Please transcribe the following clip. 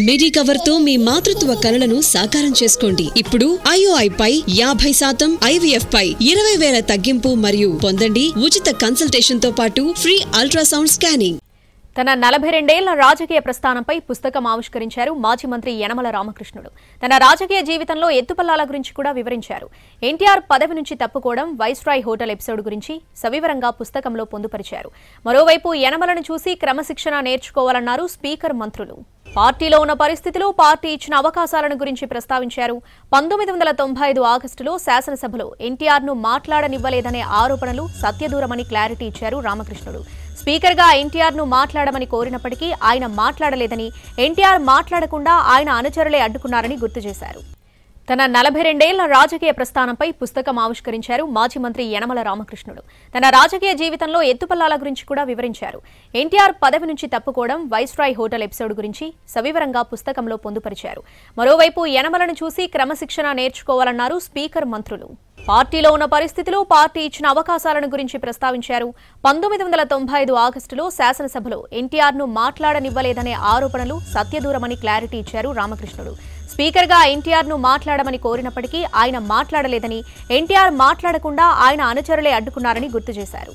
మిడి cover తో మీ మాతృత్వ కలలను సాకారం చేసుకోండి. ఇప్పుడు IOI పై 50% IVF పై 20,000 తగ్గింపు మరియు పొందండి ఉచిత కన్సల్టేషన్ తో పాటు ఫ్రీ అల్ట్రాసౌండ్ స్కానింగ్. తన 42 ఏళ్ల రాజకీయ ప్రస్థానంపై పుస్తకం ఆవిష్కరించారు మాజీ మంత్రి యనమల రామకృష్ణుడు. తన రాజకీయ జీవితంలో ఎత్తుపల్లాల గురించి కూడా వివరించారు. ఎన్టీఆర్ పదవి నుంచి తప్పుకోవడం, వైస్రాయ్ హోటల్ ఎపిసోడ్ గురించి సవివరంగా పుస్తకంలో పొందుపరిచారు. మరోవైపు యనమలను చూసి క్రమశిక్షణ నేర్చుకోవాలన్నారు స్పీకర్ మంత్రులు. పార్టీలో ఉన్న పరిస్థితులు, పార్టీ ఇచ్చిన అవకాశాలను గురించి ప్రస్తావించారు. 1995 ఆగస్టులో శాసనసభలో ఎన్టీఆర్ను మాట్లాడనివ్వలేదనే ఆరోపణలు సత్యదూరమని క్లారిటీ ఇచ్చారు రామకృష్ణుడు. స్పీకర్గా ఎన్టీఆర్ను మాట్లాడమని కోరినప్పటికీ ఆయన మాట్లాడలేదని, ఎన్టీఆర్ మాట్లాడకుండా ఆయన అనుచరులే అడ్డుకున్నారని గుర్తు చేశారు. తన 42 ఏళ్ల రాజకీయ ప్రస్థానంపై పుస్తకం ఆవిష్కరించారు మాజీ మంత్రి యనమల రామకృష్ణుడు. తన రాజకీయ జీవితంలో ఎత్తుపల్లాల గురించి కూడా వివరించారు. ఎన్టీఆర్ పదవి నుంచి తప్పుకోవడం, వైస్రాయ్ హోటల్ ఎపిసోడ్ గురించి సవివరంగా పుస్తకంలో పొందుపరిచారు. మరోవైపు యనమలను చూసి క్రమశిక్షణ నేర్చుకోవాలన్నారు స్పీకర్ మంత్రులు. పార్టీలో ఉన్న పరిస్థితులు, పార్టీ ఇచ్చిన అవకాశాలను గురించి ప్రస్తావించారు. 1995 ఆగస్టులో శాసనసభలో ఎన్టీఆర్ను మాట్లాడనివ్వలేదనే ఆరోపణలు సత్యదూరమని క్లారిటీ ఇచ్చారు రామకృష్ణుడు. స్పీకర్గా ఎన్టీఆర్ను మాట్లాడమని కోరినప్పటికీ ఆయన మాట్లాడలేదని, ఎన్టీఆర్ మాట్లాడకుండా ఆయన అనుచరులే అడ్డుకున్నారని గుర్తు చేశారు.